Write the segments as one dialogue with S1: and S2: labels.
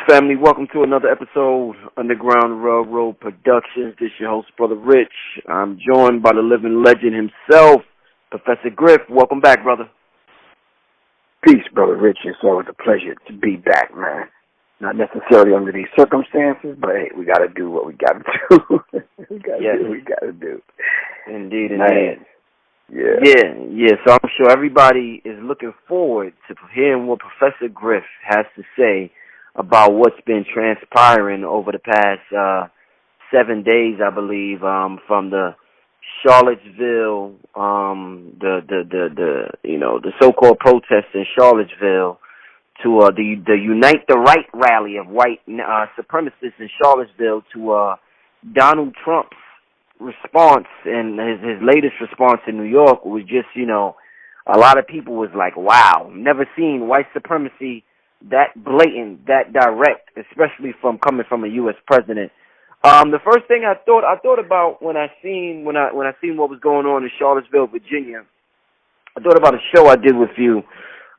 S1: family. Welcome to another episode, Underground Railroad Productions. This is your host, Brother Rich. I'm joined by the living legend himself, Professor Griff. Welcome back, brother.
S2: Peace, Brother Rich. It's always a pleasure to be back, man. Not necessarily under these circumstances, but hey, we got to do what we got to do. we got to do what we got to do.
S1: Indeed,
S2: man.
S1: indeed. Yeah. So I'm sure everybody is looking forward to hearing what Professor Griff has to say about what's been transpiring over the past 7 days, I believe, from the Charlottesville, the so-called protests in Charlottesville to the Unite the Right rally of white supremacists in Charlottesville to Donald Trump's response, and his latest response in New York was just, a lot of people was like, wow, never seen white supremacy that blatant, that direct, especially coming from a U.S. president. The first thing I thought about when I seen what was going on in Charlottesville, Virginia, I thought about a show I did with you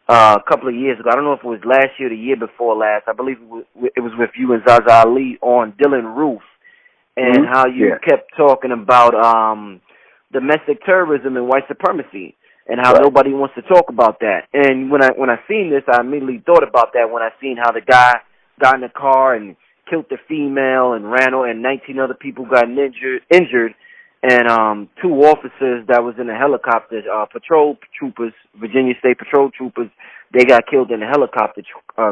S1: a couple of years ago. I don't know if it was last year or the year before last. I believe it was with you and Zaza Ali on Dylan Roof, and how you kept talking about domestic terrorism and white supremacy, and how nobody wants to talk about that. And when I seen this, I immediately thought about that when I seen how the guy got in the car and killed the female and ran over, and 19 other people got injured, and 2 officers that was in a helicopter, patrol troopers, Virginia State Patrol troopers, they got killed in a helicopter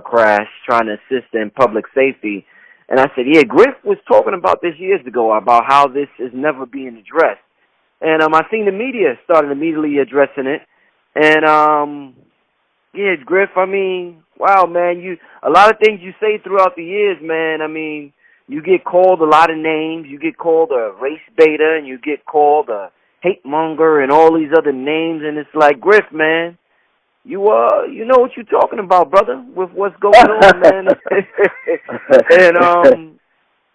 S1: crash trying to assist in public safety. And I said, yeah, Griff was talking about this years ago, about how this is never being addressed. And I seen the media started immediately addressing it. And, yeah, Griff, I mean, wow, man, a lot of things you say throughout the years, man, I mean, you get called a lot of names. You get called a race baiter, and you get called a hate monger and all these other names. And it's like, Griff, man, you know what you're talking about, brother, with what's going on, man. And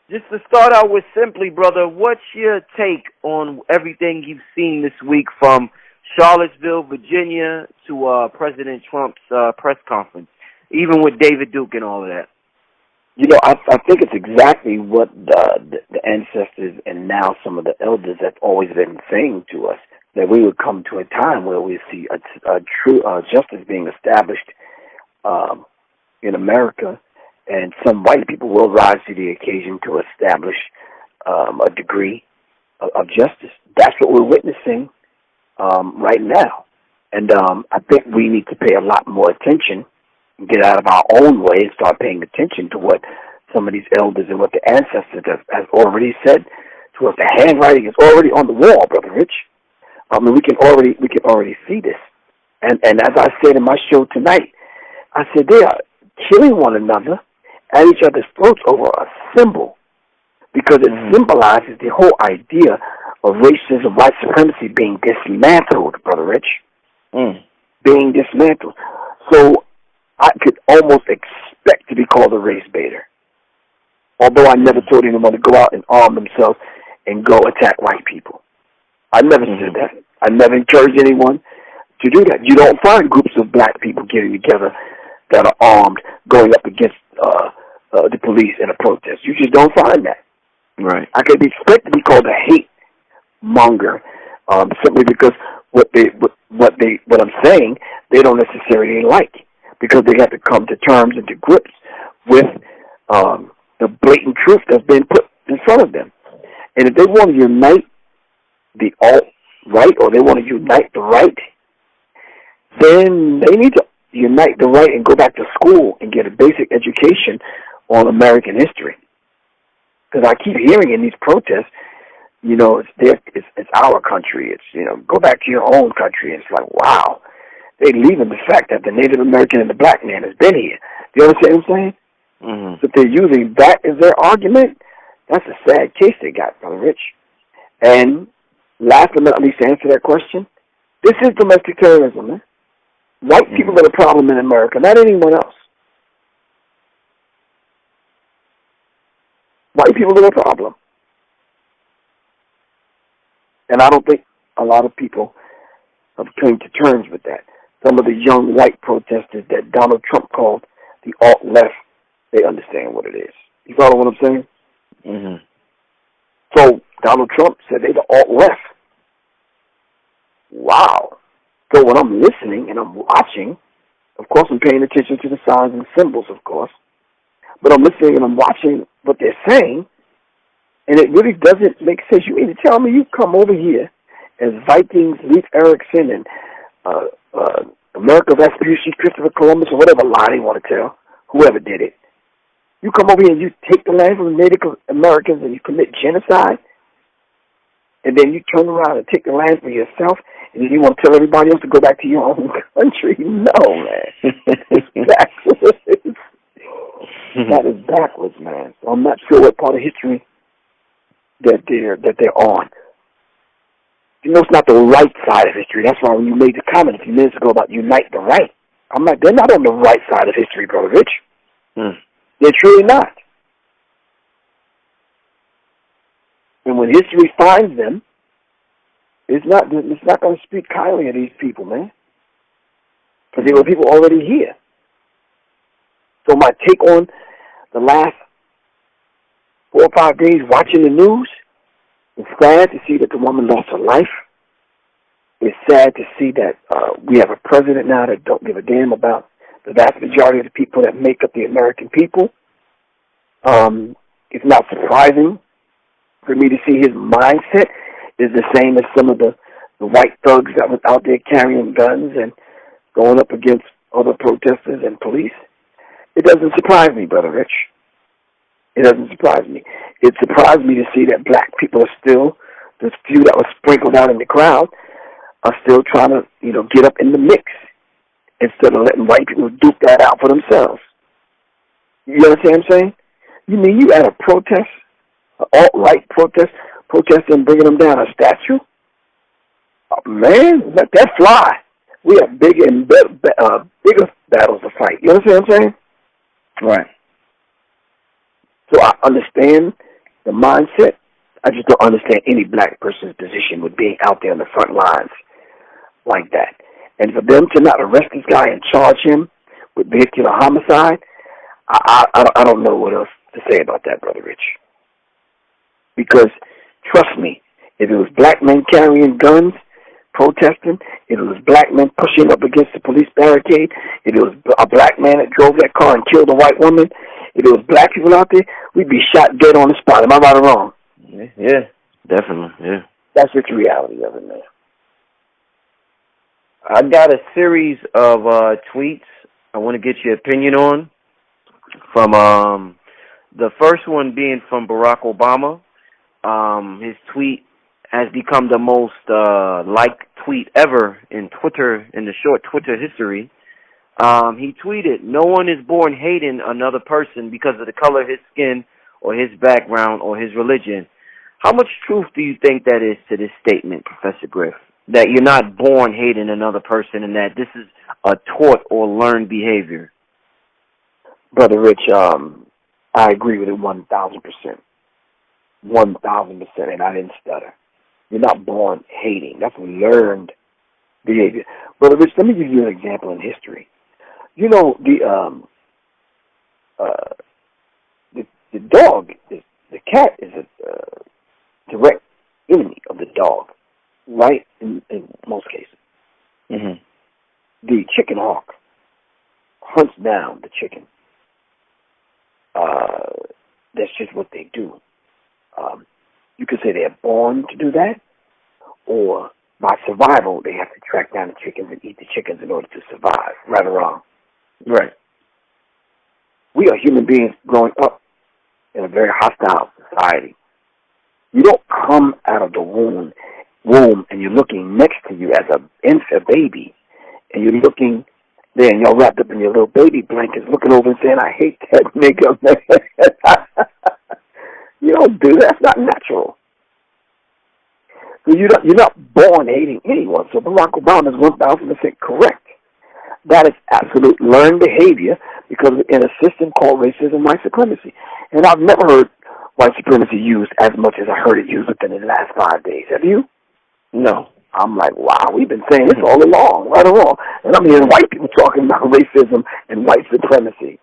S1: just to start out with simply, brother, what's your take on everything you've seen this week from Charlottesville, Virginia, to President Trump's press conference, even with David Duke and all of that?
S2: I think it's exactly what the ancestors and now some of the elders have always been saying to us, that we would come to a time where we see a true justice being established in America, and some white people will rise to the occasion to establish a degree of justice. That's what we're witnessing right now. And I think we need to pay a lot more attention and get out of our own way and start paying attention to what some of these elders and what the ancestors have already said to us. The handwriting is already on the wall, Brother Rich. I mean, we can already see this. And as I said in my show tonight, I said they are killing one another at each other's throats over a symbol, because it symbolizes the whole idea of racism, white supremacy being dismantled, Brother Rich. Being dismantled. So I could almost expect to be called a race baiter, although I never told anyone to go out and arm themselves and go attack white people. I never said that. I never encouraged anyone to do that. You don't find groups of black people getting together that are armed, going up against the police in a protest. You just don't find that.
S1: Right.
S2: I could expect to be called a hate monger, simply because what I'm saying they don't necessarily like, because they have to come to terms and to grips with the blatant truth that's been put in front of them. And if they want to unite the alt-right, or they want to unite the right, then they need to unite the right and go back to school and get a basic education on American history. Because I keep hearing in these protests, it's our country. It's, go back to your own country. And it's like, wow, they leaving the fact that the Native American and the black man has been here. Do you understand what I'm saying? So if they're using that as their argument, that's a sad case they got, Brother Rich. And last but not least, to answer that question, this is domestic terrorism, man. White people are the problem in America, not anyone else. White people are the problem. And I don't think a lot of people have come to terms with that. Some of the young white protesters that Donald Trump called the alt-left they understand what it is. You follow what I'm saying?
S1: Mm-hmm.
S2: So Donald Trump said they the alt-left. Wow. So when I'm listening and I'm watching, of course I'm paying attention to the signs and symbols, of course, but I'm listening and I'm watching what they're saying, and it really doesn't make sense. You mean to tell me you come over here as Vikings, Leif Erikson, and America Vespucci, Christopher Columbus, or whatever lie they want to tell, whoever did it. You come over here and you take the land from the Native Americans and you commit genocide, and then you turn around and take the land for yourself, and then you want to tell everybody else to go back to your own country? No, man. It's backwards. That is backwards, man. So I'm not sure what part of history that they're on. You know, it's not the right side of history. That's why when you made the comment a few minutes ago about unite the right, I'm like, they're not on the right side of history, Brother Rich. They're truly not. And when history finds them, it's not going to speak kindly of these people, man. Because there were people already here. So my take on the last 4 or 5 days watching the news, it's sad to see that the woman lost her life. It's sad to see that we have a president now that don't give a damn about the vast majority of the people that make up the American people. It's not surprising for me to see his mindset is the same as some of the white thugs that was out there carrying guns and going up against other protesters and police. It doesn't surprise me, Brother Rich. It doesn't surprise me. It surprised me to see that black people are still, the few that were sprinkled out in the crowd, are still trying to, get up in the mix instead of letting white people duke that out for themselves. You understand what I'm saying? You mean you at a protest, an alt-right protest, protesting bringing them down a statue? Oh, man, let that fly. We have bigger and bigger battles to fight. You understand what I'm saying?
S1: Right.
S2: So I understand the mindset. I just don't understand any black person's position with being out there on the front lines like that. And for them to not arrest this guy and charge him with vehicular homicide, I don't know what else to say about that, Brother Rich. Because, trust me, if it was black men carrying guns, protesting, if it was black men pushing up against the police barricade, if it was a black man that drove that car and killed a white woman, if it was black people out there, we'd be shot dead on the spot. Am I right or wrong?
S1: Yeah, definitely, yeah.
S2: That's just the reality of it, man.
S1: I got a series of tweets I want to get your opinion on. From the first one being from Barack Obama. His tweet has become the most liked tweet ever in Twitter, in the short Twitter history. He tweeted, "No one is born hating another person because of the color of his skin or his background or his religion." How much truth do you think that is to this statement, Professor Griff? That you're not born hating another person and that this is a taught or learned behavior?
S2: Brother Rich, I agree with it 1,000%. 1,000%, and I didn't stutter. You're not born hating. That's learned behavior. Brother Rich, let me give you an example in history. You know, the dog, the cat is a direct enemy of the dog, right? In most cases.
S1: Mm-hmm.
S2: The chicken hawk hunts down the chicken. That's just what they do. You could say they're born to do that, or by survival, they have to track down the chickens and eat the chickens in order to survive. Right or wrong?
S1: Right.
S2: We are human beings growing up in a very hostile society. You don't come out of the womb and you're looking next to you as a baby, and you're looking there and you're wrapped up in your little baby blankets looking over and saying, "I hate that nigga, man." You don't do that. That's not natural. So you're not born hating anyone. So Barack Obama is 1,000% correct. That is absolute learned behavior because we're in a system called racism and white supremacy. And I've never heard white supremacy used as much as I heard it used within the last 5 days. Have you?
S1: No.
S2: I'm like, wow, we've been saying this all along, right or wrong. And I'm hearing white people talking about racism and white supremacy.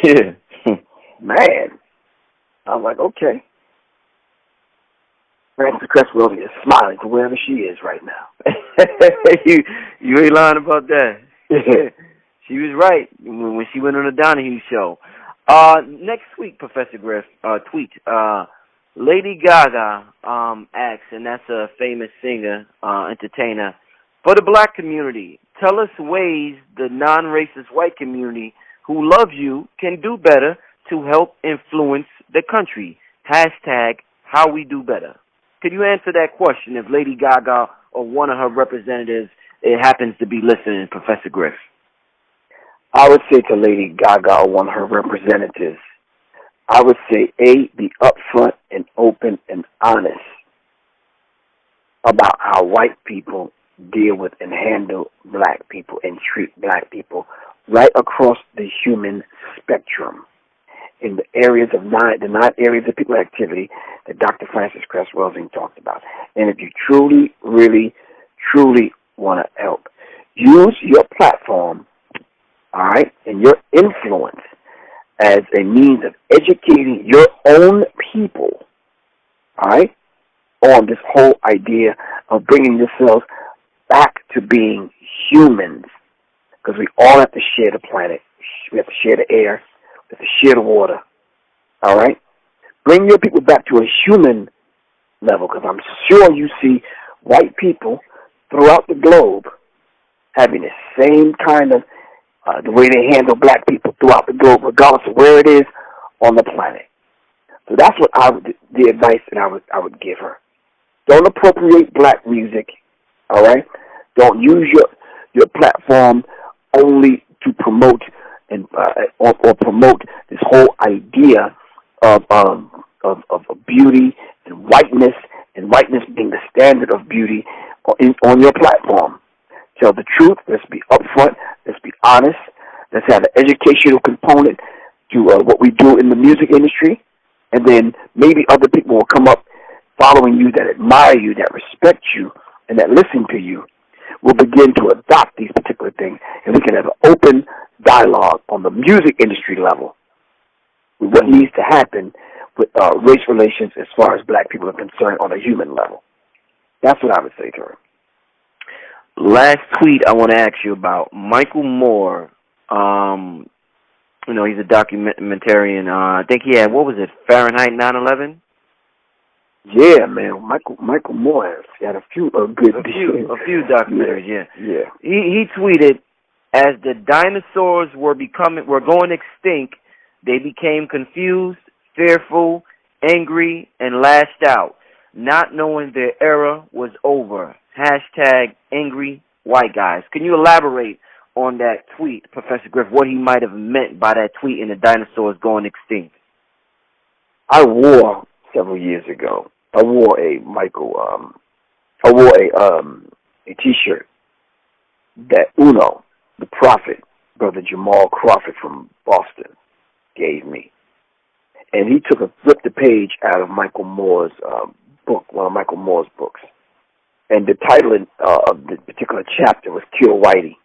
S1: Yeah.
S2: Man. I'm like, okay. Frances Cresswell is smiling from wherever she is right now.
S1: you ain't lying about that. She was right when she went on the Donahue show. Next week, Professor Griff, tweet. Lady Gaga asks, and that's a famous singer, entertainer, for the black community, tell us ways the non-racist white community who loves you can do better to help influence the country. Hashtag how we do better. Could you answer that question if Lady Gaga or one of her representatives it happens to be listening, Professor Griff?
S2: I would say to Lady Gaga or one of her representatives, I would say, A, be upfront and open and honest about how white people deal with and handle black people and treat black people right across the human spectrum in the areas of the 9 areas of people activity that Dr. Frances Cresswell talked about. And if you truly, really, truly want to help, use your platform, all right, and your influence as a means of educating your own people, all right, on this whole idea of bringing yourselves back to being humans, because we all have to share the planet. We have to share the air. We have to share the water, all right? Bring your people back to a human level, because I'm sure you see white people throughout the globe having the same kind of the way they handle black people throughout the globe, regardless of where it is on the planet. So that's what the advice that I would give her. Don't appropriate black music, all right? Don't use your platform only to promote and or promote this whole idea of beauty and whiteness being the standard of beauty on your platform. Tell the truth. Let's be upfront. Let's be honest. Let's have an educational component to what we do in the music industry. And then maybe other people will come up following you that admire you, that respect you, and that listen to you. We'll begin to adopt these particular things, and we can have an open dialogue on the music industry level with what needs to happen with race relations as far as black people are concerned on a human level. That's what I would say to her.
S1: Last tweet I want to ask you about. Michael Moore, he's a documentarian. I think he had, what was it, Fahrenheit 9/11?
S2: Yeah, man. Michael Moore had a few good...
S1: A few documentaries, yeah.
S2: Yeah.
S1: He tweeted, as the dinosaurs were going extinct, they became confused, fearful, angry, and lashed out, not knowing their era was over. Hashtag angry white guys. Can you elaborate on that tweet, Professor Griff, what he might have meant by that tweet in the dinosaurs going extinct?
S2: I wore several years ago, I wore a T-shirt that Uno, the prophet, Brother Jamal Crawford from Boston, gave me. And he ripped a page out of Michael Moore's book, one of Michael Moore's books. And the title of the particular chapter was Kill Whitey.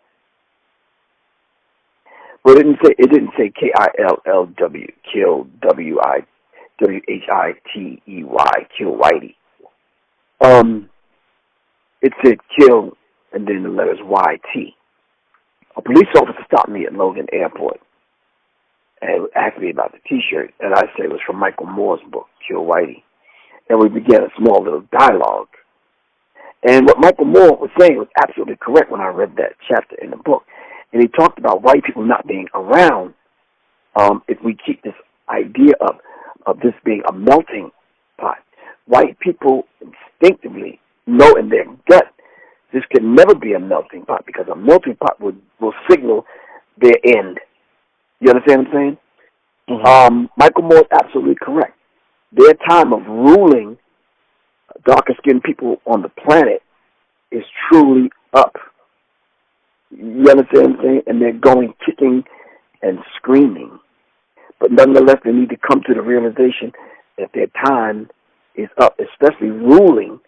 S2: But it didn't say K-I-L-L-W, kill W-H-I-T-E-Y, kill Whitey. It said kill and then the letters Y-T. A police officer stopped me at Logan Airport and asked me about the T-shirt, and I said it was from Michael Moore's book, Kill Whitey. And we began a small little dialogue. And what Michael Moore was saying was absolutely correct when I read that chapter in the book. And he talked about white people not being around if we keep this idea of this being a melting pot. White people instinctively know in their gut this can never be a melting pot, because a melting pot will signal their end. You understand what I'm saying? Mm-hmm. Michael Moore is absolutely correct. Their time of ruling darker-skinned people on the planet is truly up. You understand what I'm saying? And they're going kicking and screaming. But nonetheless, they need to come to the realization that their time is up, especially ruling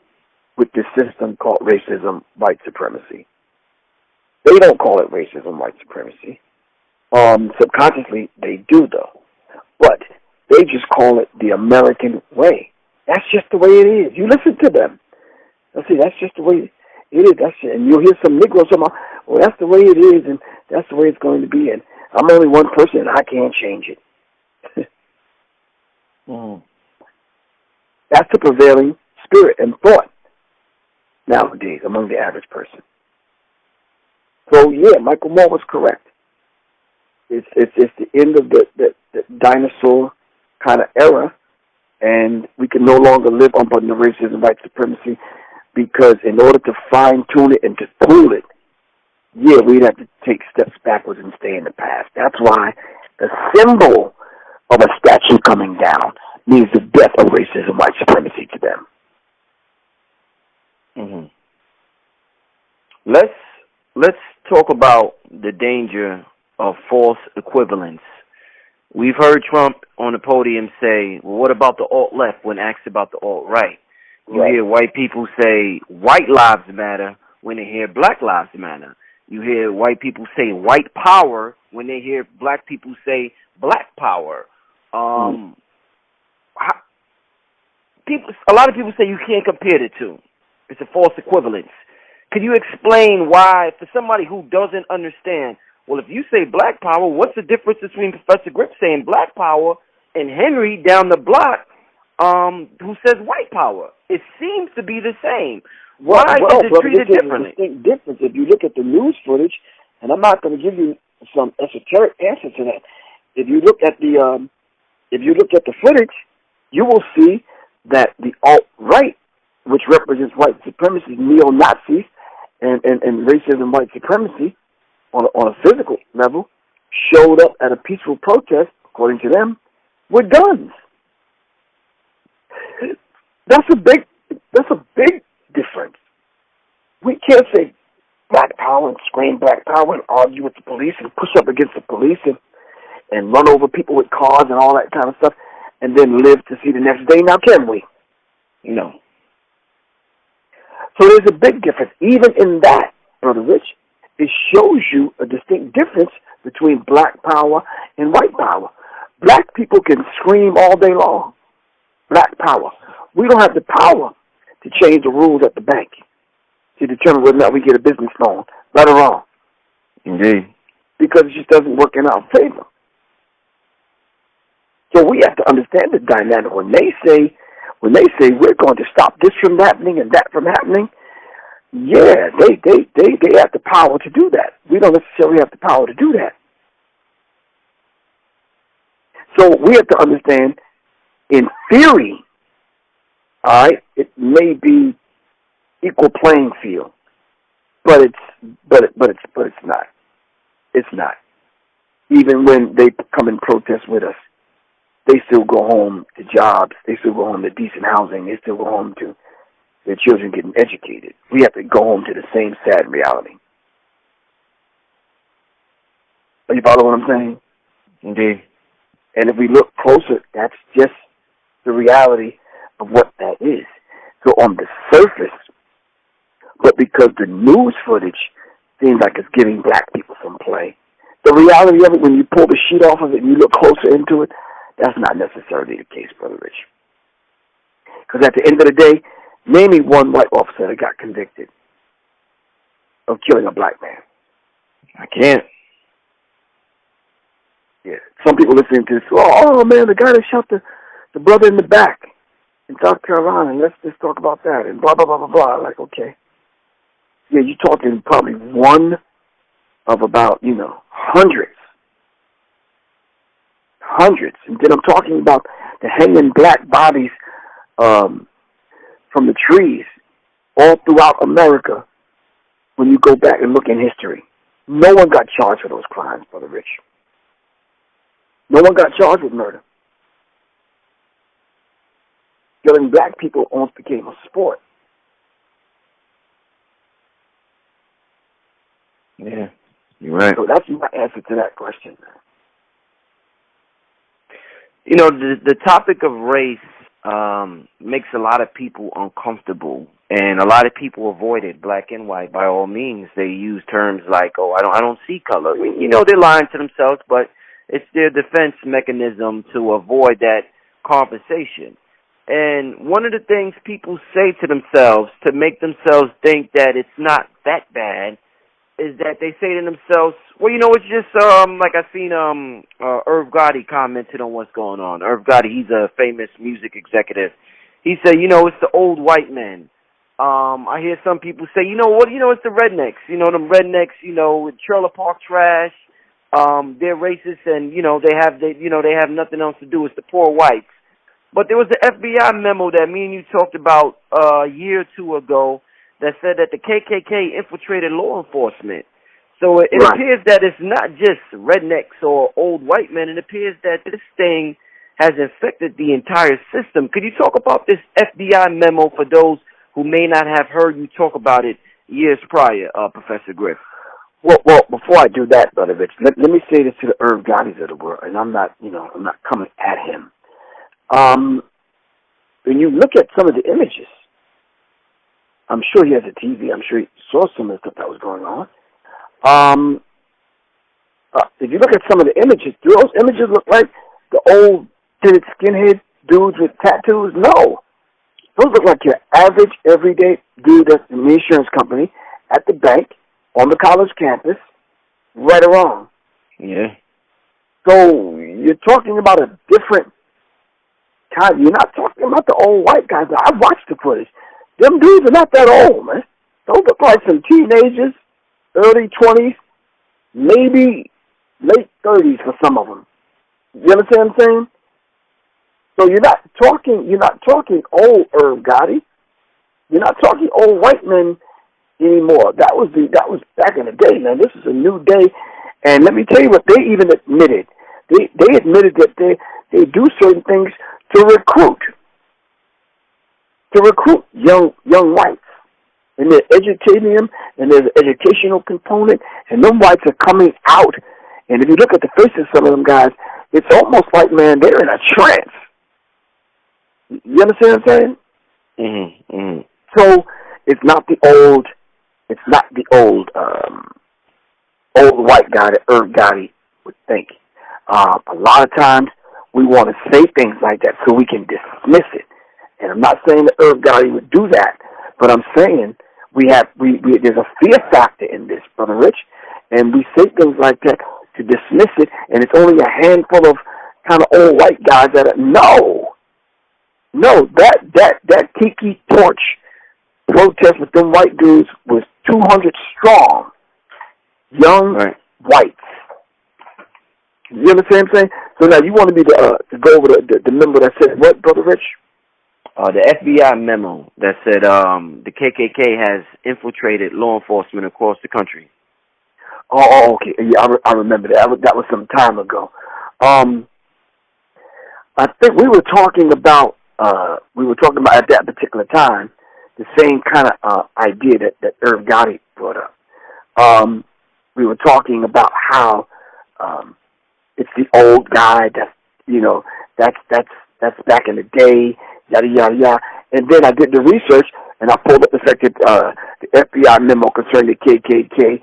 S2: with this system called racism, white supremacy. They don't call it racism, white supremacy. Subconsciously, they do, though. But they just call it the American way. That's just the way it is. You listen to them. I see, that's just the way it is. And you'll hear some Negroes talking about, well, that's the way it is, and that's the way it's going to be. And I'm only one person, and I can't change it. That's the prevailing spirit and thought nowadays among the average person. So, yeah, Michael Moore was correct. It's the end of the dinosaur kind of era, and we can no longer live under racism, white supremacy, because in order to fine-tune it and to tool it, yeah, we'd have to take steps backwards and stay in the past. That's why the symbol of a statue coming down means the death of racism, white supremacy to them.
S1: Let's talk about the danger of false equivalence. We've heard Trump on the podium say, well, what about the alt-left when asked about the alt-right? You hear white people say white lives matter when they hear black lives matter. You hear white people say white power when they hear black people say black power. A lot of people say you can't compare the two. It's a false equivalence. Could you explain why, for somebody who doesn't understand, well, if you say black power, what's the difference between Professor Griff saying black power and Henry down the block who says white power? It seems to be the same. Why is it treated differently?
S2: There's a distinct difference. If you look at the news footage, and I'm not going to give you some esoteric answer to that. If you look at the footage, you will see that the alt-right, which represents white supremacy, neo-Nazis, and racism, white supremacy, on a physical level, showed up at a peaceful protest, according to them, with guns. That's a big difference. We can't say black power and scream black power and argue with the police and push up against the police and run over people with cars and all that kind of stuff and then live to see the next day. Now, can we? No. So there's a big difference. Even in that, Brother Rich, it shows you a distinct difference between black power and white power. Black people can scream all day long. Black power. We don't have the power to change the rules at the bank to determine whether or not we get a business loan, right or wrong.
S1: Indeed.
S2: Because it just doesn't work in our favor. So we have to understand the dynamic. When they say we're going to stop this from happening and that from happening, yeah, they have the power to do that. We don't necessarily have the power to do that. So we have to understand, in theory, all right, it may be equal playing field, but it's not. It's not. Even when they come and protest with us, they still go home to jobs. They still go home to decent housing. They still go home to their children getting educated. We have to go home to the same sad reality. Are you following what I'm saying?
S1: Indeed.
S2: And if we look closer, that's just the reality of what that is. So on the surface, but because the news footage seems like it's giving black people some play, the reality of it, when you pull the sheet off of it and you look closer into it, that's not necessarily the case, Brother Rich. Because at the end of the day, name me one white officer that got convicted of killing a black man.
S1: I can't.
S2: Yeah. Some people listening to this, oh man, the guy that shot the brother in the back in South Carolina, let's just talk about that, and blah, blah, blah, blah, blah. Like, okay. Yeah, you're talking probably one of about, hundreds. And then I'm talking about the hanging black bodies from the trees all throughout America when you go back and look in history. No one got charged for those crimes, Brother Rich. No one got charged with murder. Killing black people almost became a sport.
S1: Yeah, you're right.
S2: So that's my answer to that question.
S1: The topic of race makes a lot of people uncomfortable, and a lot of people avoided black and white. By all means, they use terms like, "Oh, I don't see color." I mean, they're lying to themselves, but it's their defense mechanism to avoid that conversation. And one of the things people say to themselves to make themselves think that it's not that bad is that they say to themselves, well, it's just, like I seen Irv Gotti commented on what's going on. Irv Gotti, he's a famous music executive. He said, it's the old white men. I hear some people say, it's the rednecks. Them rednecks, with trailer park trash. They're racist, and they have nothing else to do. It's the poor whites. But there was the FBI memo that me and you talked about a year or two ago that said that the KKK infiltrated law enforcement. So it
S2: right.
S1: appears that it's not just rednecks or old white men. It appears that this thing has infected the entire system. Could you talk about this FBI memo for those who may not have heard you talk about it years prior, Professor Griff?
S2: Well, before I do that, Brother Rich, let me say this to the Irv Gottis of the world, and I'm not coming at him. When you look at some of the images, I'm sure he has a TV. I'm sure he saw some of the stuff that was going on. If you look at some of the images, do those images look like the old pitted skinhead dudes with tattoos? No. Those look like your average, everyday dude that's in the insurance company, at the bank, on the college campus, right or wrong.
S1: Yeah.
S2: So you're talking about a different kind. You're not talking about the old white guys. I've watched the footage. Them dudes are not that old, man. Those look like some teenagers, early 20s, maybe late 30s for some of them. You understand what I'm saying? So you're not talking old Irv Gotti. You're not talking old white men anymore. That was back in the day, man. This is a new day. And let me tell you what they even admitted. They admitted that they do certain things to recruit young whites. And they're educating them, and there's an educational component, and them whites are coming out. And if you look at the faces of some of them guys, it's almost like, man, they're in a trance. You understand what I'm saying?
S1: Mm-hmm. Mm-hmm.
S2: So it's not the old white guy that Irv Gotti would think. A lot of times we want to say things like that so we can dismiss it. And I'm not saying that Irv Gotti would do that, but I'm saying there's a fear factor in this, Brother Rich, and we say things like that to dismiss it, and it's only a handful of kind of old white guys that are, that Tiki Torch protest with them white dudes was 200 strong, young whites. You understand what I'm saying? So now you want me to go over the memo that said what, Brother Rich?
S1: The FBI memo that said the KKK has infiltrated law enforcement across the country.
S2: Oh, okay. Yeah, I remember that. That was some time ago. I think we were talking about at that particular time the same kind of idea that Irv Gotti brought up. We were talking about how it's the old guy that's back in the day, yada yada yada. And then I did the research and I pulled up the fact that the FBI memo concerning the KKK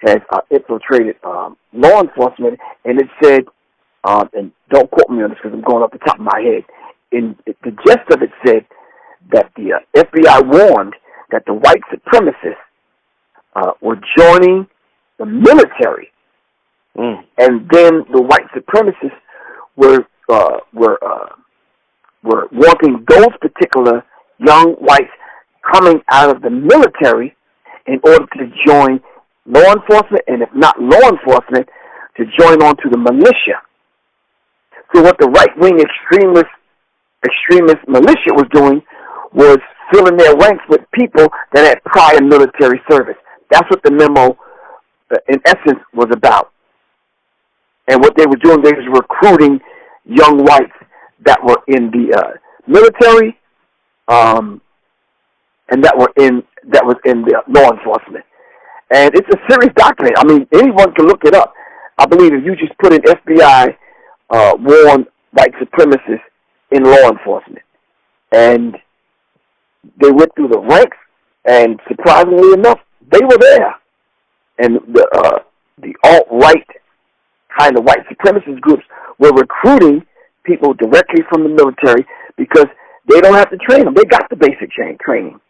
S2: has infiltrated law enforcement, and it said, and don't quote me on this because I'm going off the top of my head. The gist of it said that the FBI warned that the white supremacists were joining the military, and then the white supremacists were wanting those particular young whites coming out of the military in order to join law enforcement, and if not law enforcement, to join on to the militia. So what the right-wing extremist militia was doing was filling their ranks with people that had prior military service. That's what the memo, in essence, was about. And what they were doing, they were recruiting young whites that were in the military, and that was in the law enforcement. And it's a serious document. I mean, anyone can look it up. I believe if you just put in FBI warned white supremacists in law enforcement, And they went through the ranks, and surprisingly enough, they were there. And the alt-right kind of white supremacist groups were recruiting people directly from the military because they don't have to train them. They got the basic training.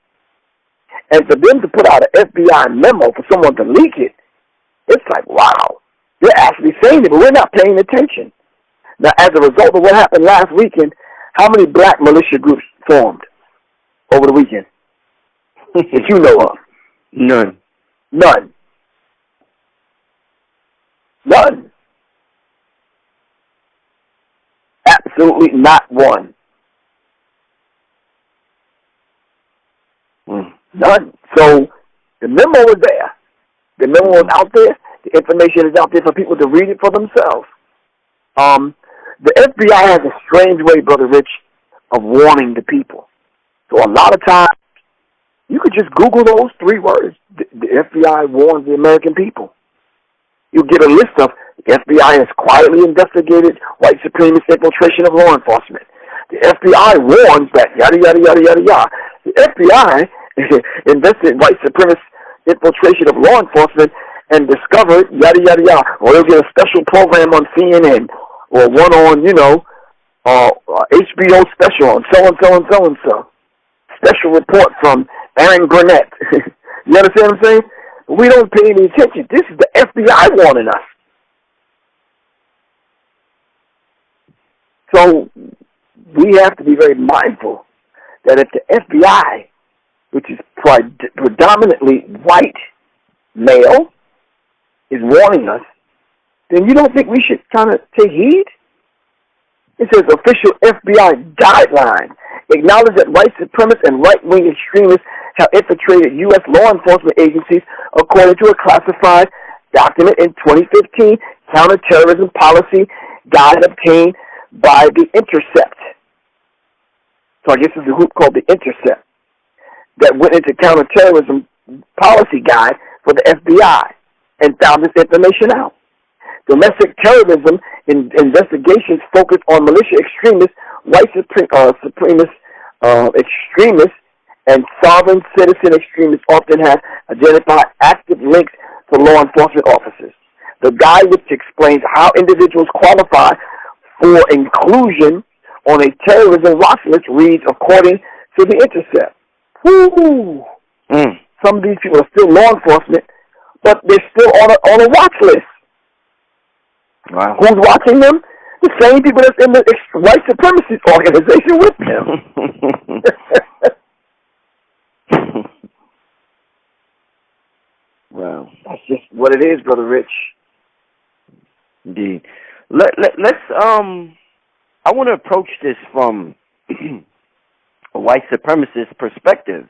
S2: And for them to put out an FBI memo for someone to leak it, it's like, wow, they're actually saying it, but we're not paying attention. Now, as a result of what happened last weekend, how many black militia groups formed over the weekend that you know of?
S1: None.
S2: None. None. Absolutely not one. None. So the memo was there. The memo was out there. The information is out there for people to read it for themselves. The FBI has a strange way, Brother Rich, of warning the people. So a lot of times, you could just Google those 3 words. The FBI warns the American people. You get a list of the FBI has quietly investigated white supremacist infiltration of law enforcement. The FBI warns that yada, yada, yada, yada, yada. The FBI invested in white supremacist infiltration of law enforcement and discovered yada, yada, yada. Or they'll get a special program on CNN or one on, HBO special on so-and-so and so-and-so. Special report from Aaron Burnett. You understand what I'm saying? We don't pay any attention. This is the FBI warning us. So we have to be very mindful that if the FBI, which is predominantly white male, is warning us, then you don't think we should kind of take heed? It says official FBI guideline acknowledge that white supremacists and right-wing extremists have infiltrated U.S. law enforcement agencies according to a classified document in 2015 counterterrorism policy guide obtained by The Intercept. So I guess it's a group called The Intercept that went into counterterrorism policy guide for the FBI and found this information out. Domestic terrorism investigations focus on militia extremists, white supremacist extremists, and sovereign citizen extremists often have identified active links to law enforcement officers. The guide, which explains how individuals qualify for inclusion on a terrorism watch list, reads according to The Intercept. Woo! Some of these people are still law enforcement, but they're still on a watch list.
S1: Wow.
S2: Who's watching them? The same people that's in the white supremacist organization with them.
S1: Wow.
S2: That's just what it is, Brother Rich.
S1: Indeed. Let's I want to approach this from a white supremacist perspective,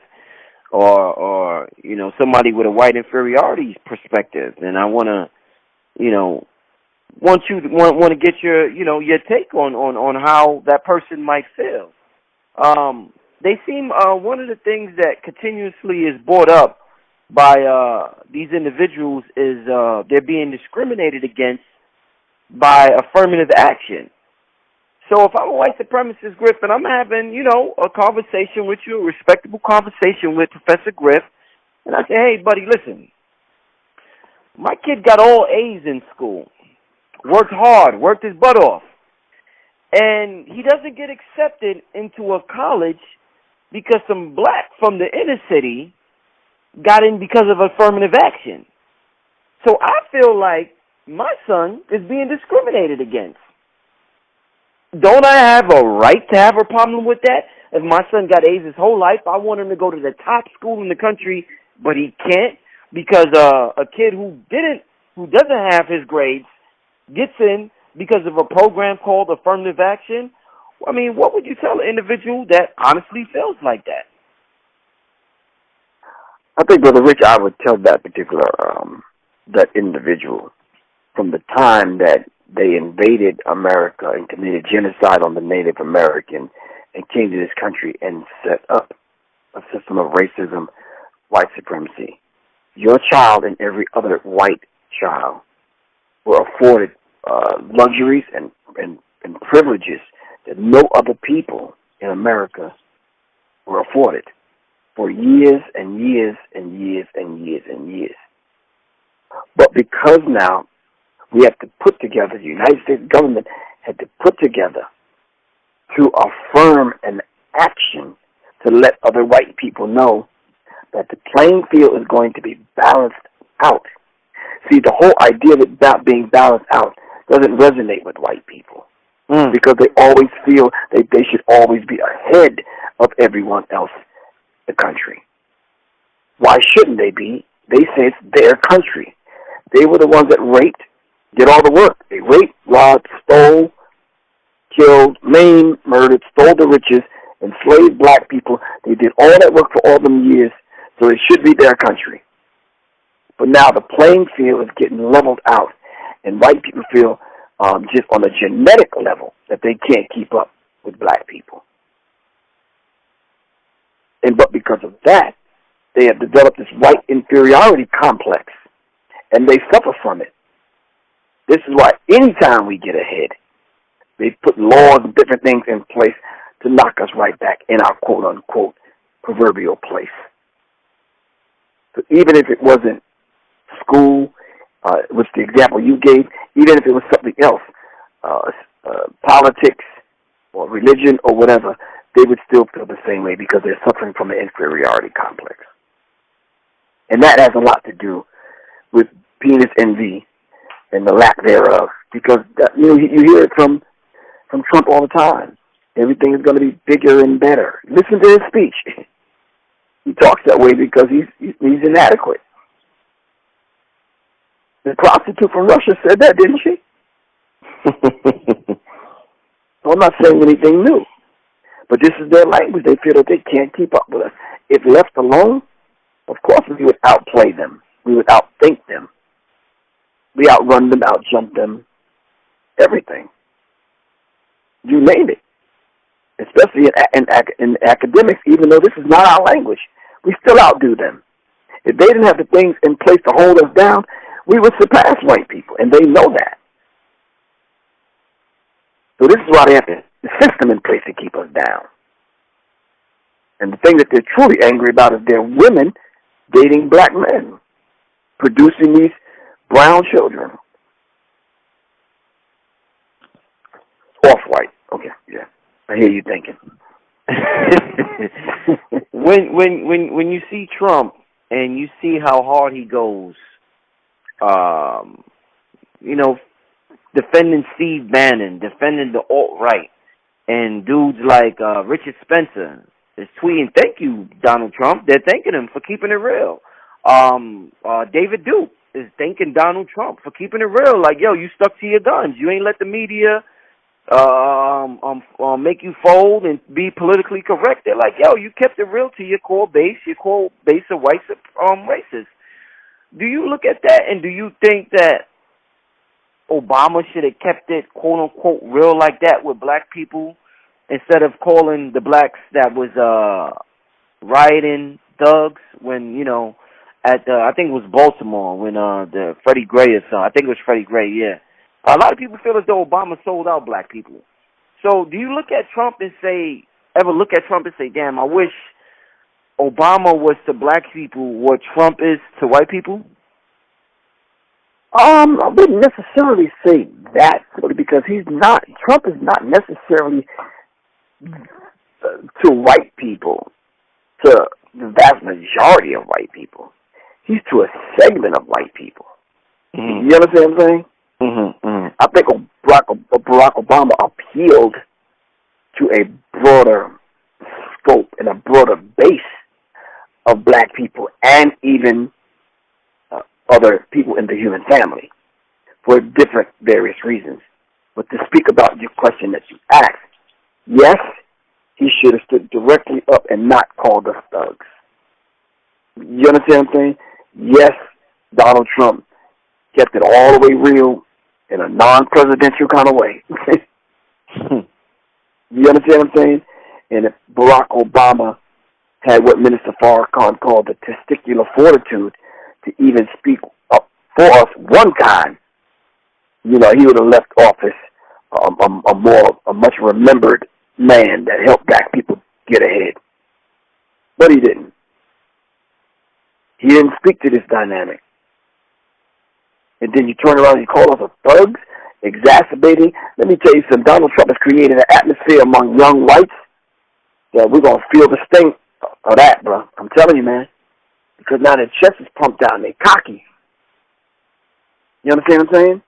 S1: or somebody with a white inferiority perspective, and I want to want to get your your take on how that person might feel. They seem one of the things that continuously is brought up by these individuals is they're being discriminated against by affirmative action. So if I'm a white supremacist, Griff, and I'm having, a conversation with you, a respectable conversation with Professor Griff, and I say, hey, buddy, listen, my kid got all A's in school, worked hard, worked his butt off, and he doesn't get accepted into a college because some black from the inner city got in because of affirmative action. So I feel like my son is being discriminated against. Don't I have a right to have a problem with that? If my son got A's his whole life, I want him to go to the top school in the country, but he can't because a kid who doesn't have his grades gets in because of a program called affirmative action. I mean, what would you tell an individual that honestly feels like that?
S2: I think, Brother Rich, I would tell that particular that individual from the time that they invaded America and committed genocide on the Native American and came to this country and set up a system of racism, white supremacy. Your child and every other white child were afforded luxuries and privileges that no other people in America were afforded for years and years and years and years and years. But because now we have to put together, the United States government had to put together to affirm an action to let other white people know that the playing field is going to be balanced out. See, the whole idea of it being balanced out doesn't resonate with white people because they always feel that they should always be ahead of everyone else in the country. Why shouldn't they be? They say it's their country. They were the ones that raped, did all the work. They raped, robbed, stole, killed, maimed, murdered, stole the riches, enslaved black people. They did all that work for all them years, so it should be their country. But now the playing field is getting leveled out, and white people feel just on a genetic level that they can't keep up with black people. But because of that, they have developed this white inferiority complex, and they suffer from it. This is why anytime we get ahead, they put laws and different things in place to knock us right back in our quote-unquote proverbial place. So even if it wasn't school, which the example you gave, even if it was something else, politics or religion or whatever, they would still feel the same way because they're suffering from an inferiority complex. And that has a lot to do with penis envy and the lack thereof, because you hear it from Trump all the time. Everything is going to be bigger and better. Listen to his speech. He talks that way because he's inadequate. The prostitute from Russia said that, didn't she? So I'm not saying anything new. But this is their language. They feel that they can't keep up with us. If left alone, of course we would outplay them. We would outthink them. We outrun them, outjump them, everything. You name it. Especially in academics, even though this is not our language, we still outdo them. If they didn't have the things in place to hold us down, we would surpass white people, and they know that. So this is why they have the system in place to keep us down. And the thing that they're truly angry about is their women dating black men, producing these brown children. Off-white. Okay, yeah. I hear you thinking.
S1: when you see Trump and you see how hard he goes, defending Steve Bannon, defending the alt-right, and dudes like Richard Spencer is tweeting, "Thank you, Donald Trump." They're thanking him for keeping it real. David Duke is thanking Donald Trump for keeping it real. Like, yo, you stuck to your guns. You ain't let the media make you fold and be politically correct. They're like, yo, you kept it real to your core base of white racists. Do you look at that, and do you think that Obama should have kept it quote-unquote real like that with black people instead of calling the blacks that was rioting thugs when, at I think it was Baltimore when the Freddie Gray or something. I think it was Freddie Gray, yeah. A lot of people feel as though Obama sold out black people. So do you look at Trump and say, damn, I wish Obama was to black people what Trump is to white people?
S2: I wouldn't necessarily say that, because Trump is not necessarily to white people, to the vast majority of white people. He's to a segment of white people. Mm-hmm. You understand what I'm saying? Mm-hmm, mm-hmm. I think Barack Obama appealed to a broader scope and a broader base of black people and even other people in the human family for different various reasons. But to speak about your question that you asked, yes, he should have stood directly up and not called us thugs. You understand what I'm saying? Yes, Donald Trump kept it all the way real in a non-presidential kind of way. You understand what I'm saying? And if Barack Obama had what Minister Farrakhan called the testicular fortitude to even speak up for us one time, he would have left office a much remembered man that helped black people get ahead. But he didn't. He didn't speak to this dynamic. And then you turn around and you call us a thugs, exacerbating. Let me tell you something. Donald Trump has created an atmosphere among young whites that we're going to feel the stink of that, bro. I'm telling you, man. Because now their chest is pumped out and they're cocky. You understand what I'm saying?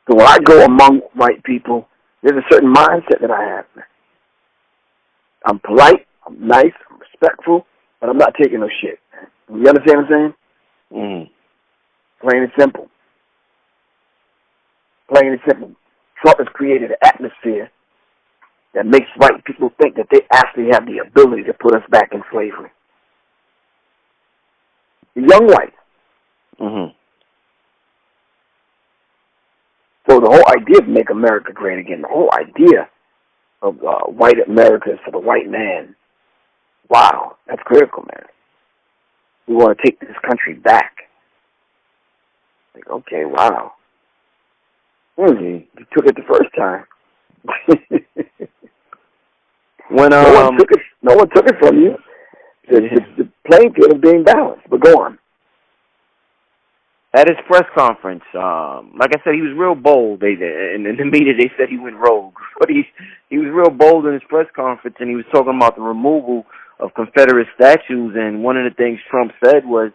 S2: So when I go among white people, there's a certain mindset that I have, man. I'm polite, I'm nice, I'm respectful, but I'm not taking no shit. You understand what I'm saying?
S1: Mm.
S2: Plain and simple. Plain and simple. Trump has created an atmosphere that makes white people think that they actually have the ability to put us back in slavery. The young whites.
S1: Mm-hmm.
S2: So the whole idea of Make America Great Again, the whole idea of white America is for the white man. Wow, that's critical, man. We want to take this country back. Like, okay, wow. You took it the first time.
S1: When
S2: no one took it from you. The playing field is being balanced. But go on.
S1: At his press conference, like I said, he was real bold. In the media, they said he went rogue. But he was real bold in his press conference, and he was talking about the removal of Confederate statues. And one of the things Trump said was,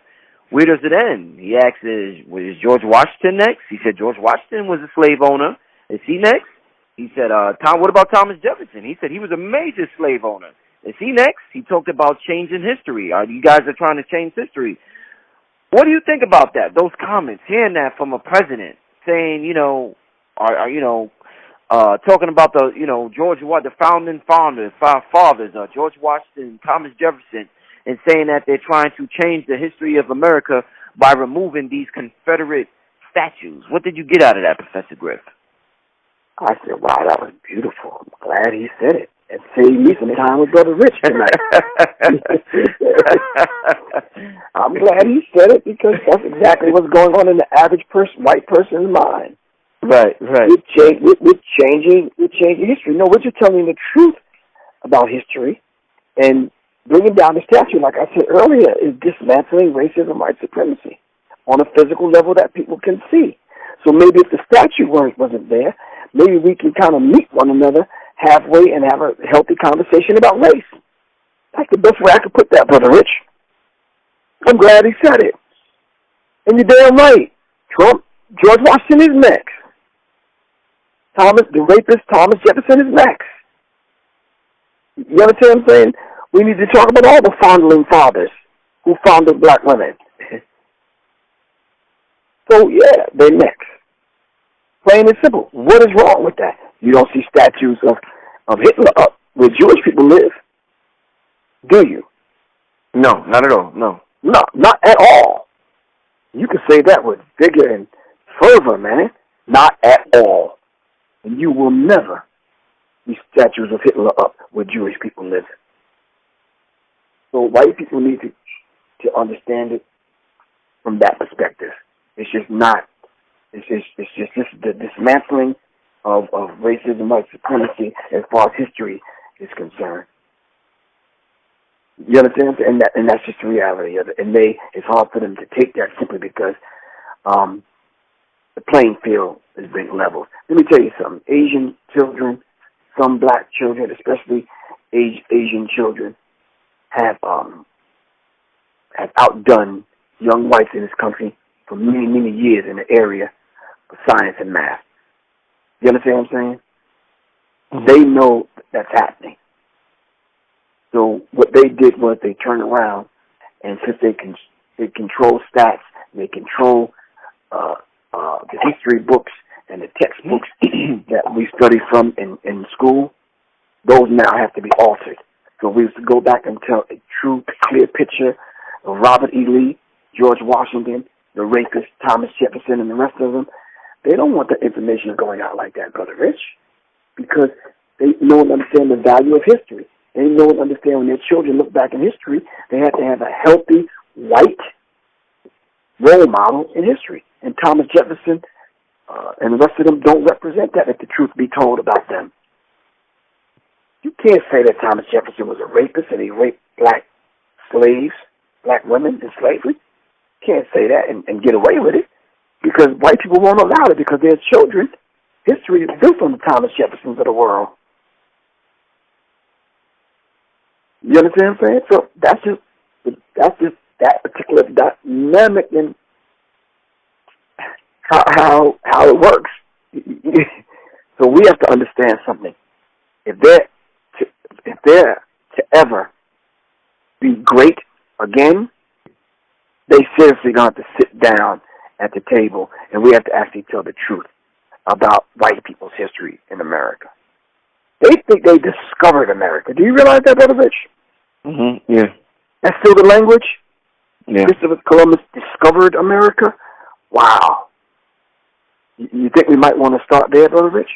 S1: where does it end? He asked, was George Washington next? He said, George Washington was a slave owner. Is he next? He said, what about Thomas Jefferson? He said he was a major slave owner. Is he next? He talked about changing history. You guys are trying to change history. What do you think about that? Those comments, hearing that from a president, saying, talking about the founding fathers, George Washington, Thomas Jefferson, and saying that they're trying to change the history of America by removing these Confederate statues. What did you get out of that, Professor Griff?
S2: I said, wow, that was beautiful. I'm glad he said it. And saved me some time with Brother Rich tonight. I'm glad he said it because that's exactly what's going on in the average white person's mind.
S1: Right.
S2: We're changing history. No, we're just telling the truth about history, and bringing down the statue, like I said earlier, is dismantling racism, white supremacy on a physical level that people can see. So maybe if the statue wasn't there, maybe we can kind of meet one another halfway and have a healthy conversation about race. That's the best way I could put that, Brother Rich. I'm glad he said it. And you're damn right. George Washington is next. The rapist Thomas Jefferson is next. You understand what I'm saying? We need to talk about all the fondling fathers who founded black women. So, yeah, they're next. Plain and simple. What is wrong with that? You don't see statues of Hitler up where Jewish people live, do you?
S1: No, not at all, no.
S2: No, not at all. You can say that with vigor and fervor, man. Not at all. And you will never see statues of Hitler up where Jewish people live. So white people need to understand it from that perspective. It's just not. It's just the dismantling of racism, white supremacy, as far as history is concerned. You understand? And that's just the reality of it. And it's hard for them to take that simply because the playing field is being leveled. Let me tell you something. Asian children, some black children, especially Asian children, have outdone young whites in this country for many, many years in the area of science and math. You understand what I'm saying? Mm-hmm. They know that's happening. So what they did was they turned around, and since they control stats, they control the history books and the textbooks that we study from in school, those now have to be altered. So we used to go back and tell a true, clear picture of Robert E. Lee, George Washington, the rapist, Thomas Jefferson, and the rest of them. They don't want the information going out like that, Brother Rich, because they know and understand the value of history. They know and understand when their children look back in history, they have to have a healthy, white role model in history. And Thomas Jefferson and the rest of them don't represent that, if the truth be told about them. You can't say that Thomas Jefferson was a rapist and he raped black slaves, black women in slavery. Can't say that and get away with it because white people won't allow it because their children. History is built on the Thomas Jeffersons of the world. You understand what I'm saying? So that's just that particular dynamic and how it works. So we have to understand something. If they're to ever be great again, they seriously going to have to sit down at the table, and we have to actually tell the truth about white people's history in America. They think they discovered America. Do you realize that, Brother Rich?
S1: Mm-hmm. Yeah.
S2: That's still the language?
S1: Yeah.
S2: Christopher Columbus discovered America? Wow. You think we might want to start there, Brother Rich?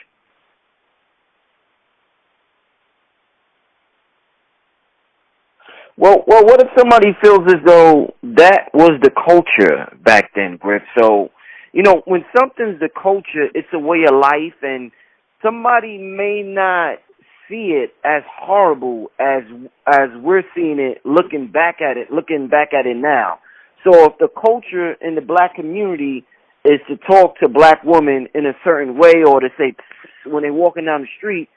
S1: Well, what if somebody feels as though that was the culture back then, Griff? So, you know, when something's the culture, it's a way of life, and somebody may not see it as horrible as we're seeing it, looking back at it now. So if the culture in the black community is to talk to black women in a certain way or to say when they're walking down the street,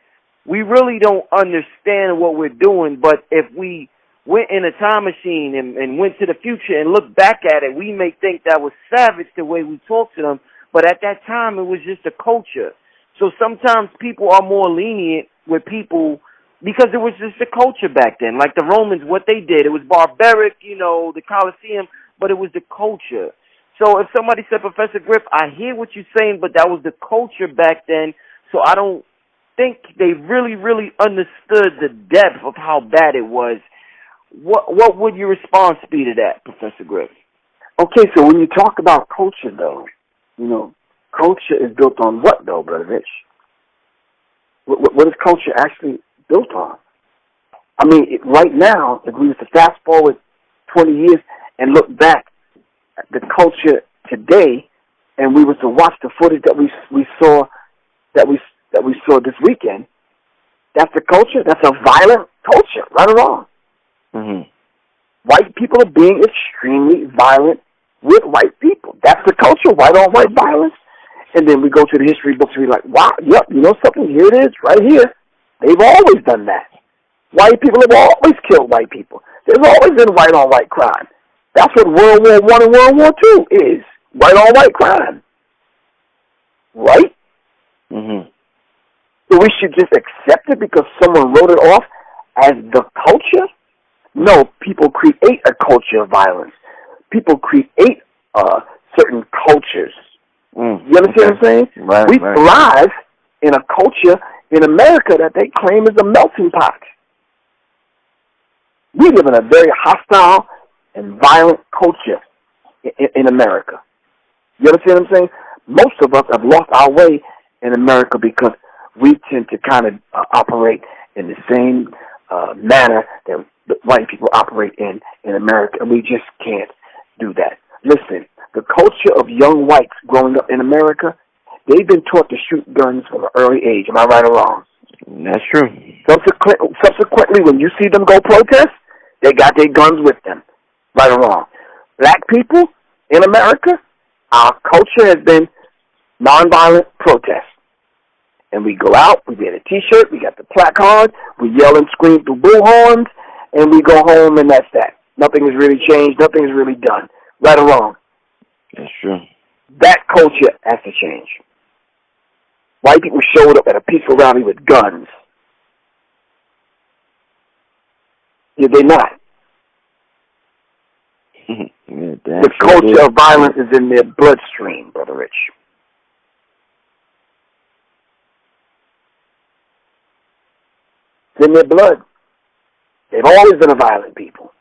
S1: we really don't understand what we're doing. But if we went in a time machine and went to the future and looked back at it, we may think that was savage the way we talk to them, but at that time it was just a culture. So sometimes people are more lenient with people because it was just a culture back then. Like the Romans, what they did, it was barbaric, you know, the Colosseum, but it was the culture. So if somebody said, Professor Griff, I hear what you're saying, but that was the culture back then, so I don't think they really, really understood the depth of how bad it was. What would your response be to that, Professor Griff?
S2: Okay, so when you talk about culture, though, you know, culture is built on what, though, Brother Rich? What is culture actually built on? I mean, right now, if we were to fast forward 20 years and look back at the culture today, and we were to watch the footage that we saw this weekend, that's the culture. That's a violent culture, right or wrong.
S1: Mm-hmm.
S2: White people are being extremely violent with white people. That's the culture, white on white violence. And then we go to the history books and we're like, wow, yep, you know something? Here it is, right here. They've always done that. White people have always killed white people. There's always been white on white crime. That's what World War I and World War II is, white on white crime. Right?
S1: Mm-hmm.
S2: So we should just accept it because someone wrote it off as the culture? No, people create a culture of violence. People create certain cultures. You understand what I'm saying?
S1: Right,
S2: we
S1: right.
S2: thrive in a culture in America that they claim is a melting pot. We live in a very hostile and violent culture in America. You understand what I'm saying? Most of us have lost our way in America because we tend to kind of operate in the same manner that the white people operate in America, and we just can't do that. Listen, the culture of young whites growing up in America, they've been taught to shoot guns from an early age. Am I right or wrong?
S1: That's true.
S2: Subsequently, when you see them go protest, they got their guns with them. Right or wrong? Black people in America, our culture has been nonviolent protest. And we go out, we get a T-shirt, we got the placard, we yell and scream through bullhorns, and we go home, and that's that. Nothing has really changed. Nothing has really done. Right or wrong?
S1: That's true.
S2: That culture has to change. White people showed up at a peaceful rally with guns. Did they not?
S1: Yeah,
S2: the culture of violence is in their bloodstream, Brother Rich. It's in their blood. They've always been a violent people.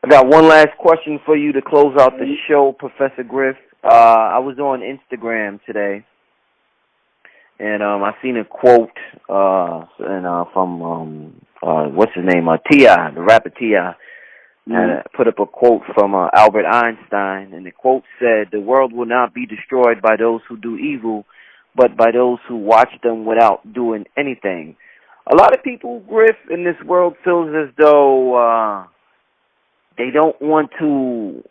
S1: I got one last question for you to close out the show, Professor Griff. I was on Instagram today, and I seen a quote from what's his name, T.I., the rapper T.I. And I put up a quote from Albert Einstein, and the quote said, "The world will not be destroyed by those who do evil, but by those who watch them without doing anything." A lot of people, Griff, in this world feels as though they don't want to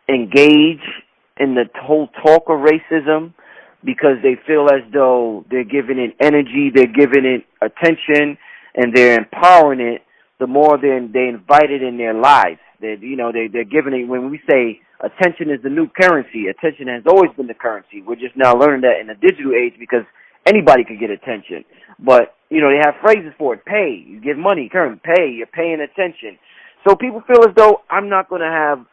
S1: engage in the whole talk of racism because they feel as though they're giving it energy, they're giving it attention, and they're empowering it. The more they invite it in their lives, they're giving it. When we say attention is the new currency, attention has always been the currency. We're just now learning that in the digital age because anybody could get attention. But they have phrases for it. Pay, you give money, current, pay, you're paying attention. So people feel as though I'm not going to have.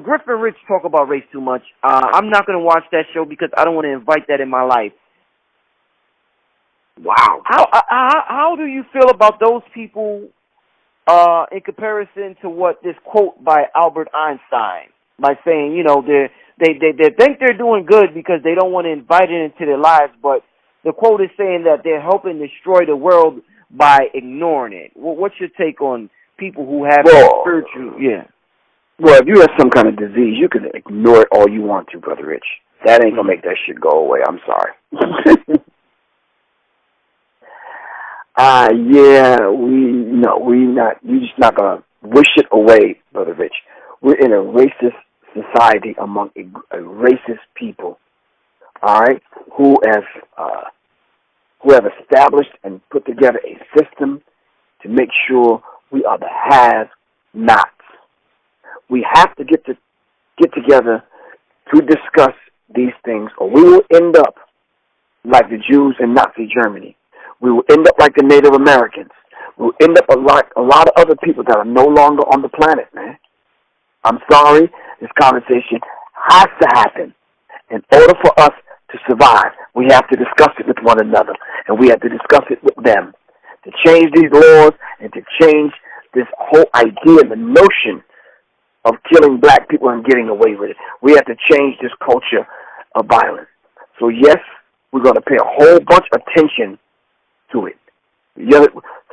S1: Griff and Rich talk about race too much. I'm not going to watch that show because I don't want to invite that in my life.
S2: Wow.
S1: How do you feel about those people? In comparison to what this quote by Albert Einstein, by saying, they think they're doing good because they don't want to invite it into their lives, but the quote is saying that they're helping destroy the world by ignoring it. What's your take on people who have spiritual,
S2: Well, if you have some kind of disease, you can ignore it all you want to, Brother Rich. That ain't going to make that shit go away. I'm sorry. You're just not going to wish it away, Brother Rich. We're in a racist society among a racist people, all right, who have established and put together a system to make sure we are the have-nots. We have to get together to discuss these things, or we will end up like the Jews in Nazi Germany. We will end up like the Native Americans. We will end up like a lot of other people that are no longer on the planet, man. I'm sorry, this conversation has to happen. In order for us to survive, we have to discuss it with one another, and we have to discuss it with them. To change these laws and to change this whole idea, the notion of killing black people and getting away with it. We have to change this culture of violence. So yes, we're going to pay a whole bunch of attention to it.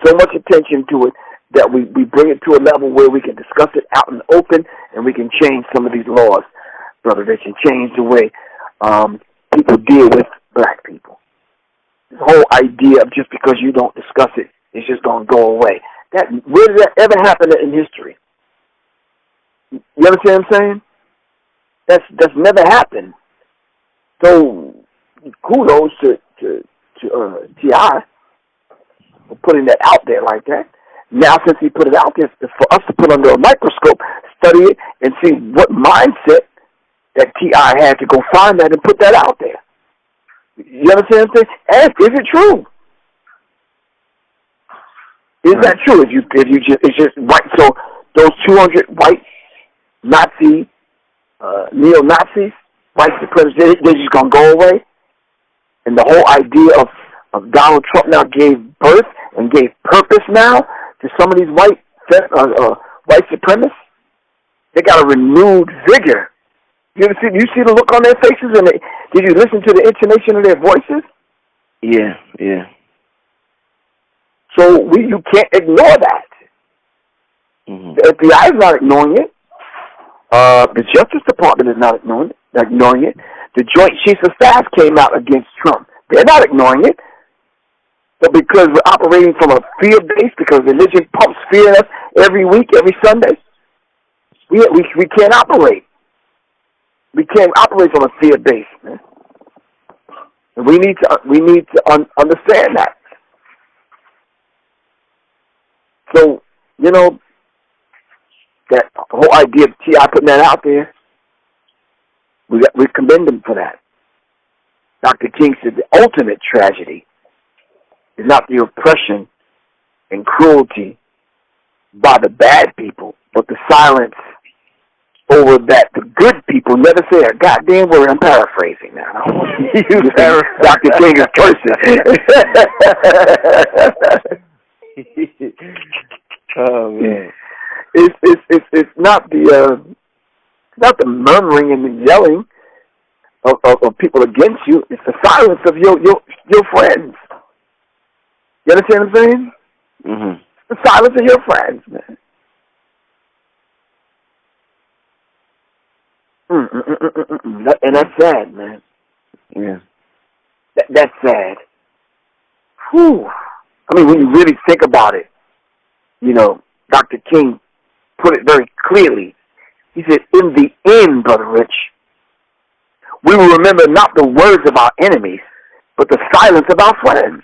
S2: So much attention to it that we bring it to a level where we can discuss it out in the open and we can change some of these laws, Brother Rich, and change the way people deal with black people. This whole idea of just because you don't discuss it, it's just going to go away. Where did that ever happen in history? You understand what I'm saying? That's never happened. So kudos to T.I. for putting that out there like that. Now, since he put it out there, it's for us to put under a microscope, study it, and see what mindset that T.I. had to go find that and put that out there. You understand what I'm saying? Ask, is it true? Is that true? It's just right. So those 200 white Nazi, neo-Nazis, white supremacists, they're just going to go away? And the whole idea of Donald Trump now gave birth and gave purpose now to some of these white supremacists. They got a renewed vigor. You see the look on their faces, and did you listen to the intonation of their voices?
S1: Yeah.
S2: So you can't ignore that. Mm-hmm. The FBI is not ignoring it. The Justice Department is not ignoring it. The Joint Chiefs of Staff came out against Trump. They're not ignoring it. But because we're operating from a fear base, because religion pumps fear in us every week, every Sunday, we can't operate. We can't operate from a fear base, man. And we need to understand that. So, that whole idea of T.I. putting that out there, we commend him for that. Dr. King said the ultimate tragedy is not the oppression and cruelty by the bad people, but the silence over that the good people never say a goddamn word. I'm paraphrasing now. Dr. King is cursing. Oh man, it's not the murmuring and the yelling of people against you. It's the silence of your friends. You understand what I'm saying? Mm-hmm. The silence of your friends, man. And that's sad, man.
S1: Yeah.
S2: That's sad. Whew. I mean, when you really think about it, you know, Dr. King put it very clearly. He said, in the end, Brother Rich, we will remember not the words of our enemies, but the silence of our friends.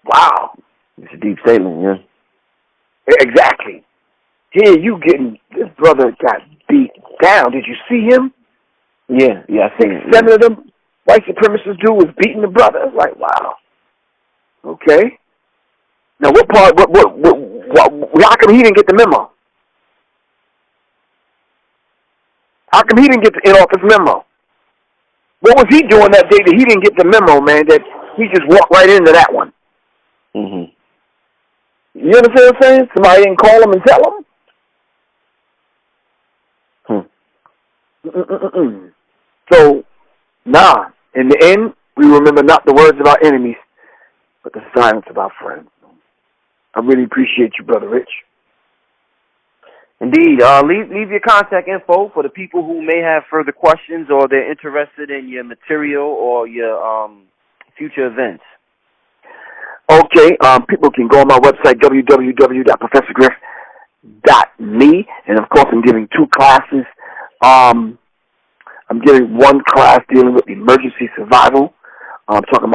S2: Wow.
S1: It's a deep statement, yeah.
S2: Exactly. Here this brother got beat down. Did you see him?
S1: Yeah, I see it.
S2: 7 of them white supremacist dude was beating the brother. It's like, wow. Okay. Now, what part, how come he didn't get the memo? How come he didn't get the in-office memo? What was he doing that day that he didn't get the memo, man, that he just walked right into that one?
S1: Mm-hmm.
S2: You understand what I'm saying? Somebody didn't call him and tell him? So, in the end, we remember not the words of our enemies, but the silence of our friends. I really appreciate you, Brother Rich.
S1: Indeed. Leave your contact info for the people who may have further questions or they're interested in your material or your future events.
S2: Okay, people can go on my website, www.professorgriff.me, and of course I'm giving 2 classes. I'm giving one class dealing with emergency survival. I'm talking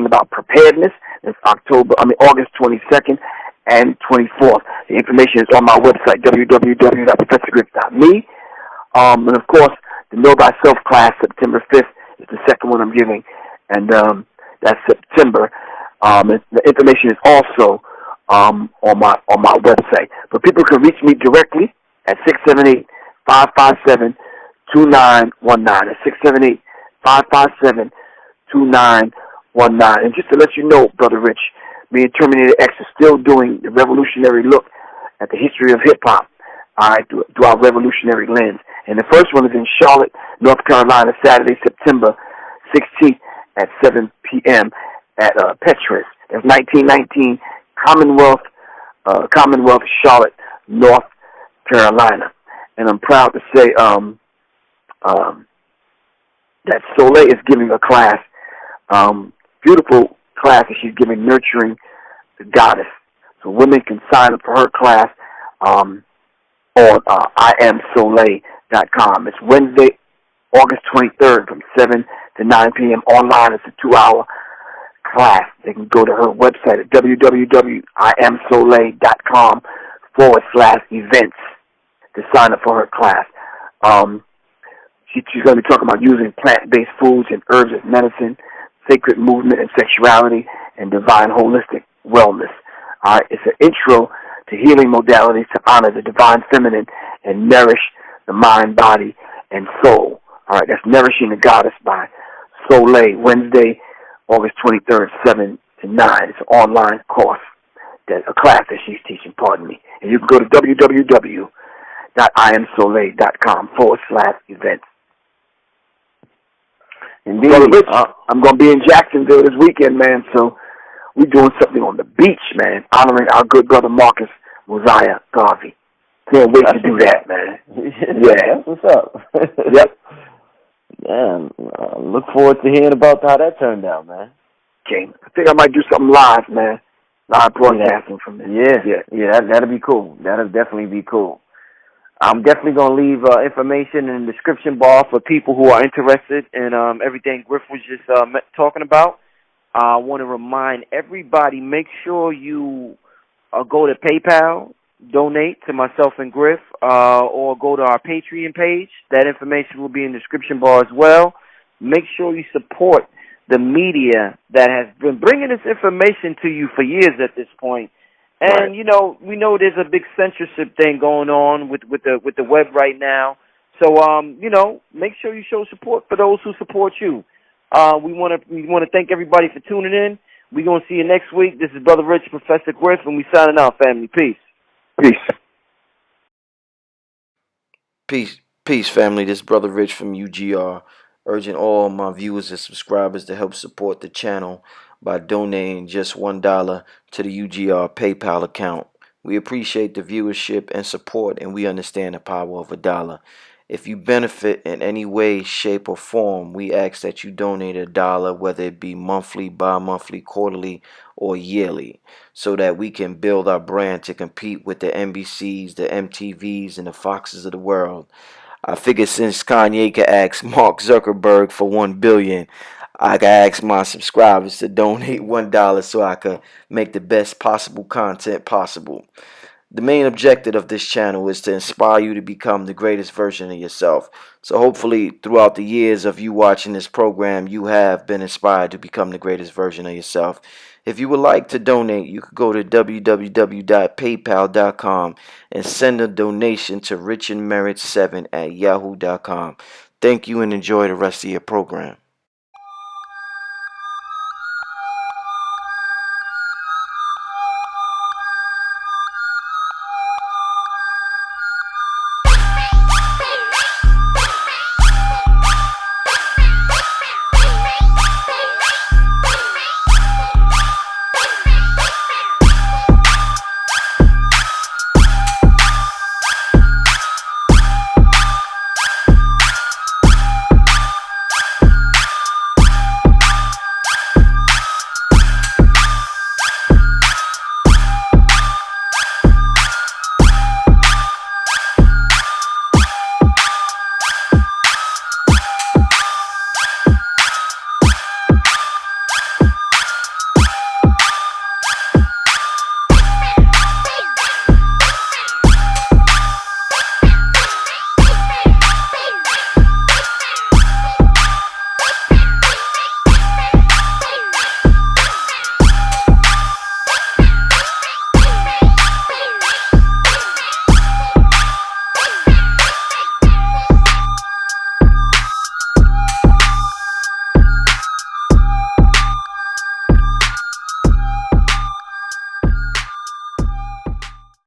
S2: about preparedness. It's August 22nd and 24th. The information is on my website, www.professorgriff.me. And of course, the Know Thyself class, September 5th, is the second one I'm giving, and that's September. The information is also on my website. But people can reach me directly at 678-557-2919. At 678-557-2919. And just to let you know, Brother Rich, me and Terminator X are still doing the revolutionary look at the history of hip-hop, all right, through our revolutionary lens. And the first one is in Charlotte, North Carolina, Saturday, September 16th at 7 p.m. at Petrus. That's 1919 Commonwealth, Charlotte, North Carolina. And I'm proud to say that Soleil is giving a class, beautiful class that she's giving, Nurturing the Goddess. So women can sign up for her class on IamSoleil.com. It's Wednesday, August 23rd from 7 to 9 p.m. online. It's a 2-hour class. They can go to her website at www.IamSoleil.com/events to sign up for her class. She's going to be talking about using plant-based foods and herbs as medicine, sacred movement and sexuality, and divine holistic wellness. All right, it's an intro to healing modalities to honor the divine feminine and nourish the mind, body, and soul. All right, that's Nourishing the Goddess by Soleil, Wednesday, August 23rd, 7 to 9. It's an online course, a class that she's teaching, pardon me. And you can go to www.IamSoleil.com/events.
S1: Indeed.
S2: Brother Rich, I'm going to be in Jacksonville this weekend, man, so we're doing something on the beach, man, honoring our good brother Marcus Mosiah Garvey. Can't wait to do that, man.
S1: Yeah. That's what's up.
S2: Yep.
S1: Man, look forward to hearing about how that turned out, man.
S2: Okay. I think I might do something live, man. Live broadcasting from there.
S1: Yeah, that'll be cool. That'll definitely be cool. I'm definitely going to leave information in the description bar for people who are interested in everything Griff was just talking about. I want to remind everybody, make sure you go to PayPal, donate to myself and Griff, or go to our Patreon page. That information will be in the description bar as well. Make sure you support the media that has been bringing this information to you for years at this point. And,
S2: right.
S1: You know, we know there's a big censorship thing going on with the web right now. So, you know, make sure you show support for those who support you. We want to thank everybody for tuning in. We're going to see you next week. This is Brother Rich, Professor Griff, and we signing out, family. Peace. Peace, family. This is Brother Rich from UGR, urging all my viewers and subscribers to help support the channel by donating just $1 to the UGR PayPal account.
S3: We appreciate the viewership and support, and we understand the power of $1. If you benefit in any way, shape, or form, we ask that you donate $1, whether it be monthly, bi-monthly, quarterly, or yearly, so that we can build our brand to compete with the NBCs, the MTVs, and the Foxes of the world. I figured since Kanye could ask Mark Zuckerberg for 1 billion, I could ask my subscribers to donate $1 so I could make the best possible content possible. The main objective of this channel is to inspire you to become the greatest version of yourself. So hopefully throughout the years of you watching this program, you have been inspired to become the greatest version of yourself. If you would like to donate, you could go to www.paypal.com and send a donation to richandmerit7@yahoo.com. Thank you and enjoy the rest of your program.